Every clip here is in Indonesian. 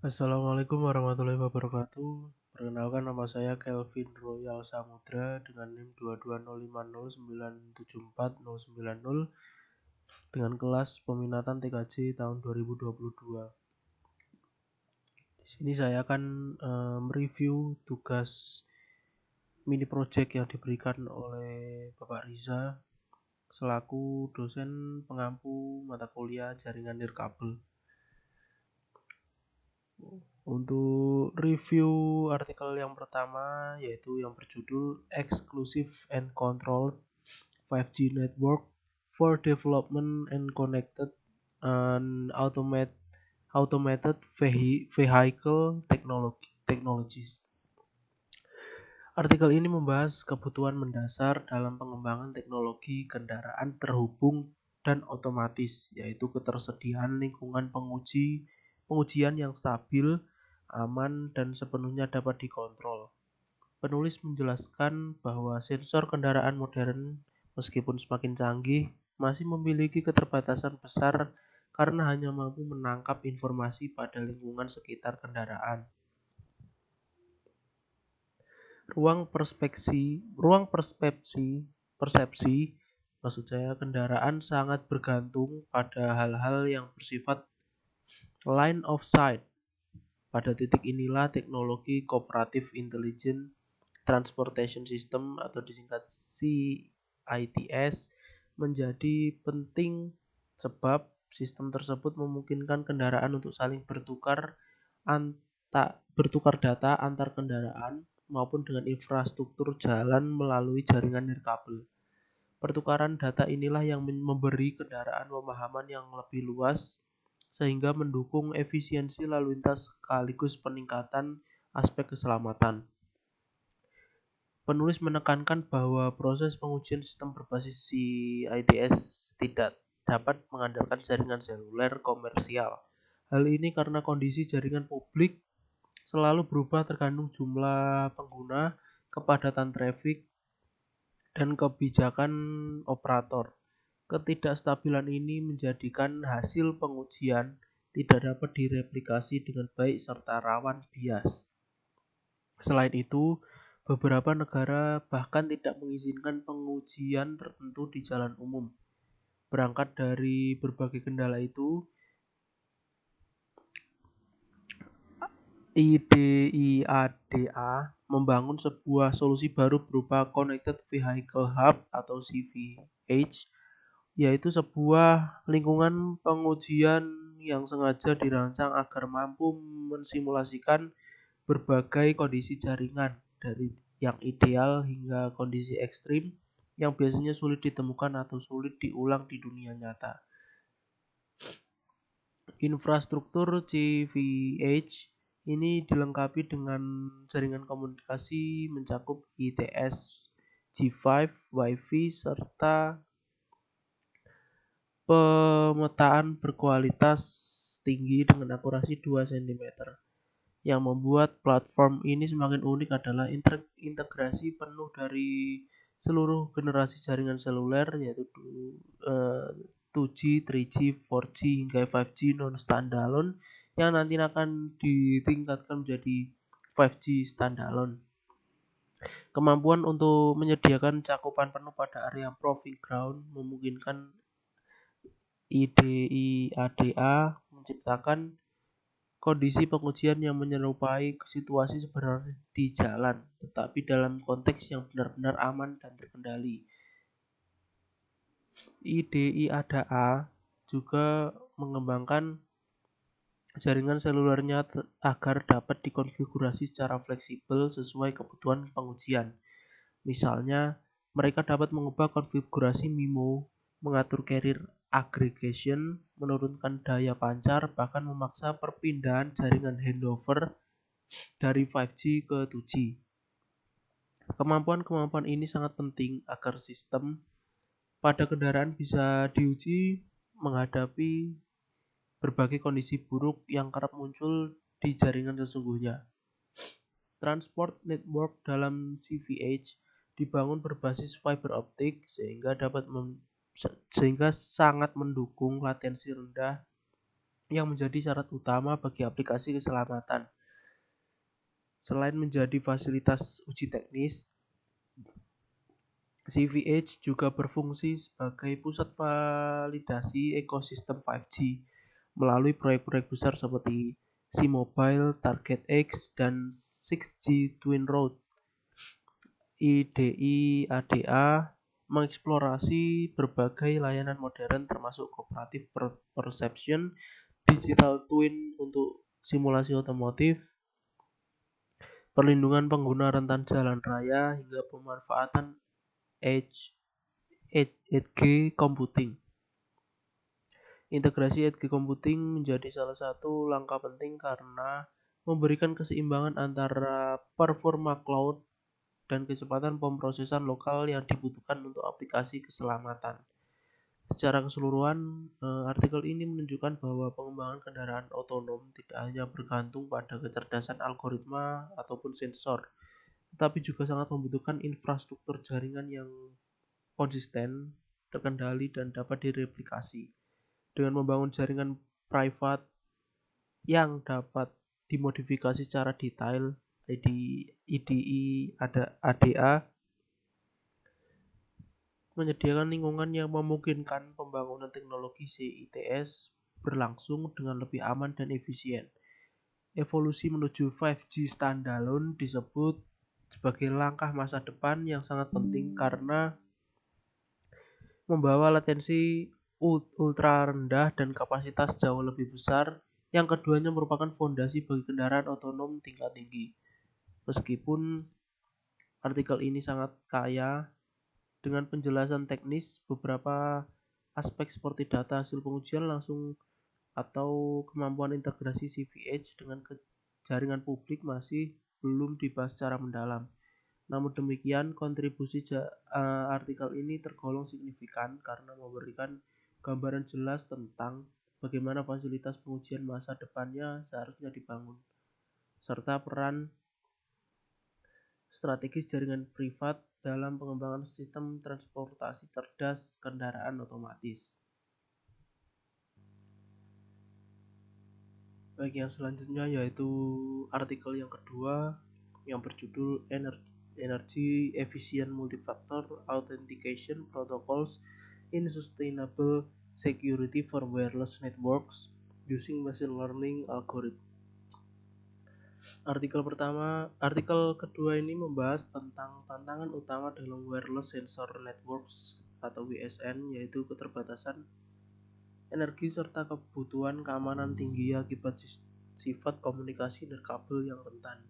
Assalamualaikum warahmatullahi wabarakatuh. Perkenalkan, nama saya Kelvin Royal Samudra dengan NIM 22050974090 dengan kelas peminatan TKJ tahun 2022. Di sini saya akan mereview tugas mini project yang diberikan oleh Bapak Riza selaku dosen pengampu mata kuliah jaringan nirkabel. Untuk review artikel yang pertama, yaitu yang berjudul Exclusive and Controlled 5G Network for Development and Connected and Automated Vehicle Technologies. Artikel ini membahas kebutuhan mendasar dalam pengembangan teknologi kendaraan terhubung dan otomatis, yaitu ketersediaan lingkungan pengujian yang stabil, aman, dan sepenuhnya dapat dikontrol. Penulis menjelaskan bahwa sensor kendaraan modern, meskipun semakin canggih, masih memiliki keterbatasan besar karena hanya mampu menangkap informasi pada lingkungan sekitar kendaraan. Ruang persepsi, maksud saya kendaraan sangat bergantung pada hal-hal yang bersifat line of sight. Pada titik inilah teknologi Cooperative Intelligent Transportation System atau disingkat CITS menjadi penting sebab sistem tersebut memungkinkan kendaraan untuk saling bertukar data antar kendaraan maupun dengan infrastruktur jalan melalui jaringan nirkabel. Pertukaran data inilah yang memberi kendaraan pemahaman yang lebih luas sehingga mendukung efisiensi lalu lintas sekaligus peningkatan aspek keselamatan. Penulis menekankan bahwa proses pengujian sistem berbasis CITS tidak dapat mengandalkan jaringan seluler komersial. Hal ini karena kondisi jaringan publik selalu berubah tergantung jumlah pengguna, kepadatan trafik, dan kebijakan operator. Ketidakstabilan ini menjadikan hasil pengujian tidak dapat direplikasi dengan baik serta rawan bias. Selain itu, beberapa negara bahkan tidak mengizinkan pengujian tertentu di jalan umum. Berangkat dari berbagai kendala itu, IDIADA membangun sebuah solusi baru berupa Connected Vehicle Hub atau CVH, yaitu sebuah lingkungan pengujian yang sengaja dirancang agar mampu mensimulasikan berbagai kondisi jaringan, dari yang ideal hingga kondisi ekstrim yang biasanya sulit ditemukan atau sulit diulang di dunia nyata. Infrastruktur CVH ini dilengkapi dengan jaringan komunikasi mencakup ITS, G5, Wi-Fi, serta pemetaan berkualitas tinggi dengan akurasi 2 cm. Yang membuat platform ini semakin unik adalah integrasi penuh dari seluruh generasi jaringan seluler, yaitu 2G, 3G, 4G, hingga 5G non-standalone yang nanti akan ditingkatkan menjadi 5G standalone. Kemampuan untuk menyediakan cakupan penuh pada area proving ground memungkinkan IDIADA menciptakan kondisi pengujian yang menyerupai situasi sebenarnya di jalan, tetapi dalam konteks yang benar-benar aman dan terkendali. IDIADA juga mengembangkan jaringan selulernya agar dapat dikonfigurasi secara fleksibel sesuai kebutuhan pengujian. Misalnya, mereka dapat mengubah konfigurasi MIMO, mengatur carrier aggregation, menurunkan daya pancar, bahkan memaksa perpindahan jaringan handover dari 5G ke 2G. Kemampuan-kemampuan ini sangat penting agar sistem pada kendaraan bisa diuji menghadapi berbagai kondisi buruk yang kerap muncul di jaringan sesungguhnya. Transport network dalam CVH dibangun berbasis fiber optik sehingga sangat mendukung latensi rendah yang menjadi syarat utama bagi aplikasi keselamatan. Selain menjadi fasilitas uji teknis, CVH juga berfungsi sebagai pusat validasi ekosistem 5G melalui proyek-proyek besar seperti C-Mobile, Target X, dan 6G Twin Road. IDI ADA mengeksplorasi berbagai layanan modern termasuk cooperative perception, digital twin untuk simulasi otomotif, perlindungan pengguna rentan jalan raya, hingga pemanfaatan edge computing. Integrasi edge computing menjadi salah satu langkah penting karena memberikan keseimbangan antara performa cloud dan kecepatan pemrosesan lokal yang dibutuhkan untuk aplikasi keselamatan. Secara keseluruhan, artikel ini menunjukkan bahwa pengembangan kendaraan otonom tidak hanya bergantung pada kecerdasan algoritma ataupun sensor, tetapi juga sangat membutuhkan infrastruktur jaringan yang konsisten, terkendali, dan dapat direplikasi. Dengan membangun jaringan private yang dapat dimodifikasi secara detail, IDE ADA menyediakan lingkungan yang memungkinkan pembangunan teknologi CITS berlangsung dengan lebih aman dan efisien. Evolusi menuju 5G standalone disebut sebagai langkah masa depan yang sangat penting karena membawa latensi ultra rendah dan kapasitas jauh lebih besar, yang keduanya merupakan fondasi bagi kendaraan otonom tingkat tinggi. Meskipun artikel ini sangat kaya dengan penjelasan teknis, beberapa aspek seperti data hasil pengujian langsung atau kemampuan integrasi CVH dengan jaringan publik masih belum dibahas secara mendalam. Namun demikian, kontribusi artikel ini tergolong signifikan karena memberikan gambaran jelas tentang bagaimana fasilitas pengujian masa depannya seharusnya dibangun, serta peran strategis jaringan privat dalam pengembangan sistem transportasi cerdas kendaraan otomatis. Baik, yang selanjutnya yaitu artikel yang kedua yang berjudul Energy Efficient Multifactor Authentication Protocols in Sustainable Security for Wireless Networks Using Machine Learning Algorithm. Artikel kedua ini membahas tentang tantangan utama dalam wireless sensor networks atau WSN, yaitu keterbatasan energi serta kebutuhan keamanan tinggi akibat sifat komunikasi nirkabel yang rentan.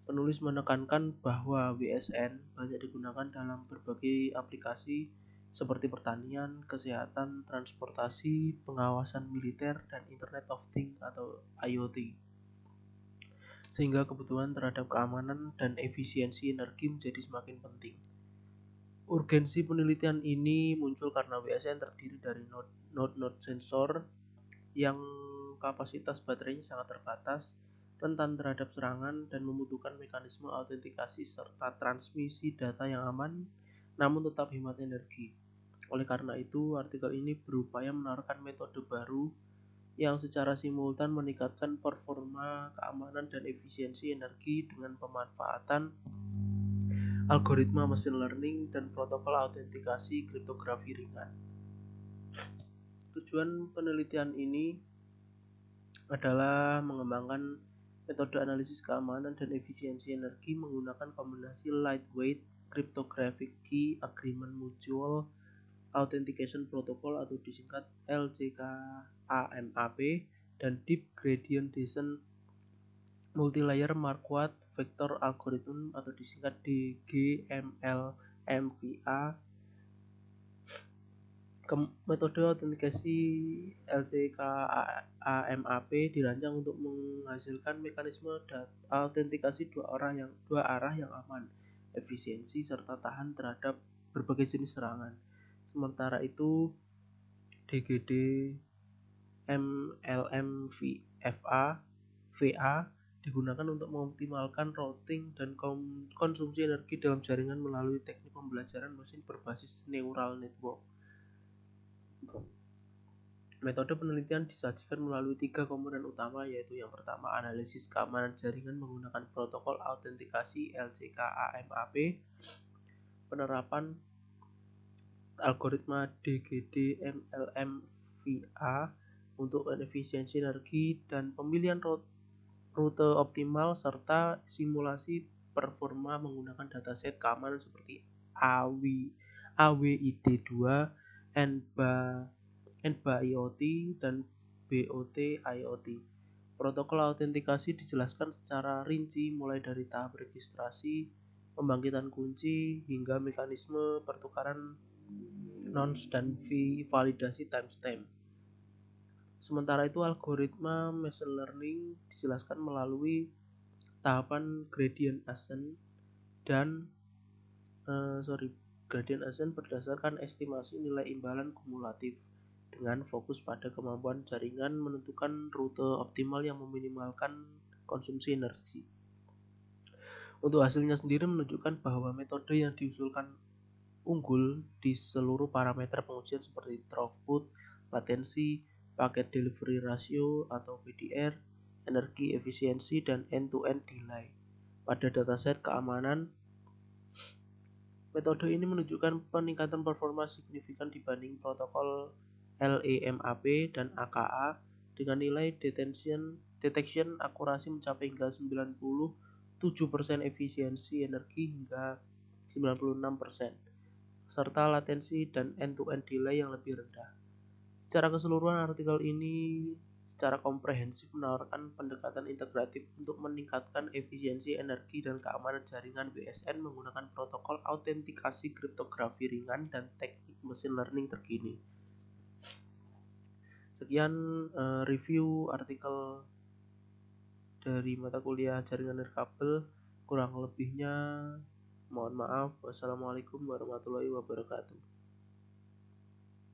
Penulis menekankan bahwa WSN banyak digunakan dalam berbagai aplikasi seperti pertanian, kesehatan, transportasi, pengawasan militer, dan Internet of Things atau IoT. Sehingga kebutuhan terhadap keamanan dan efisiensi energi menjadi semakin penting. Urgensi penelitian ini muncul karena WSN terdiri dari node sensor yang kapasitas baterainya sangat terbatas, rentan terhadap serangan, dan membutuhkan mekanisme autentikasi serta transmisi data yang aman namun tetap hemat energi. Oleh karena itu, artikel ini berupaya menawarkan metode baru yang secara simultan meningkatkan performa, keamanan, dan efisiensi energi dengan pemanfaatan algoritma machine learning dan protokol autentikasi kriptografi ringan. Tujuan penelitian ini adalah mengembangkan metode analisis keamanan dan efisiensi energi menggunakan kombinasi lightweight cryptographic key agreement mutual authentication protocol atau disingkat LCK-AMAP dan deep gradient descent multilayer Marquardt vector algorithm atau disingkat DGML-MVA. Metode autentikasi LCK-AMAP dirancang untuk menghasilkan mekanisme autentikasi dua arah yang aman, efisiensi, serta tahan terhadap berbagai jenis serangan. Sementara itu, DGD MLM-VA digunakan untuk mengoptimalkan routing dan konsumsi energi dalam jaringan melalui teknik pembelajaran mesin berbasis neural network. Metode penelitian disajikan melalui 3 komponen utama, yaitu yang pertama analisis keamanan jaringan menggunakan protokol autentikasi LCK-AMAP, penerapan algoritma DGD MLM-VA untuk efisiensi energi dan pemilihan rute optimal, serta simulasi performa menggunakan dataset keamanan seperti AWID2, NBA IoT, dan BOT IoT. Protokol autentikasi dijelaskan secara rinci mulai dari tahap registrasi, pembangkitan kunci, hingga mekanisme pertukaran nonce dan validasi timestamp. Sementara itu, algoritma machine learning dijelaskan melalui tahapan gradient ascent dan gradient ascent berdasarkan estimasi nilai imbalan kumulatif dengan fokus pada kemampuan jaringan menentukan rute optimal yang meminimalkan konsumsi energi. Untuk hasilnya sendiri menunjukkan bahwa metode yang diusulkan unggul di seluruh parameter pengujian seperti throughput, latensi, packet delivery ratio atau PDR, energi efisiensi, dan end-to-end delay. Pada dataset keamanan, metode ini menunjukkan peningkatan performa signifikan dibanding protokol LEMAP dan AKA dengan nilai detection akurasi mencapai hingga 97% efisiensi energi hingga 96%, serta latensi dan end-to-end delay yang lebih rendah. Secara keseluruhan, artikel ini secara komprehensif menawarkan pendekatan integratif untuk meningkatkan efisiensi energi dan keamanan jaringan BSN menggunakan protokol autentikasi kriptografi ringan dan teknik machine learning terkini. Sekian review artikel dari mata kuliah jaringan nirkabel. Kurang lebihnya mohon maaf. Wassalamualaikum warahmatullahi wabarakatuh.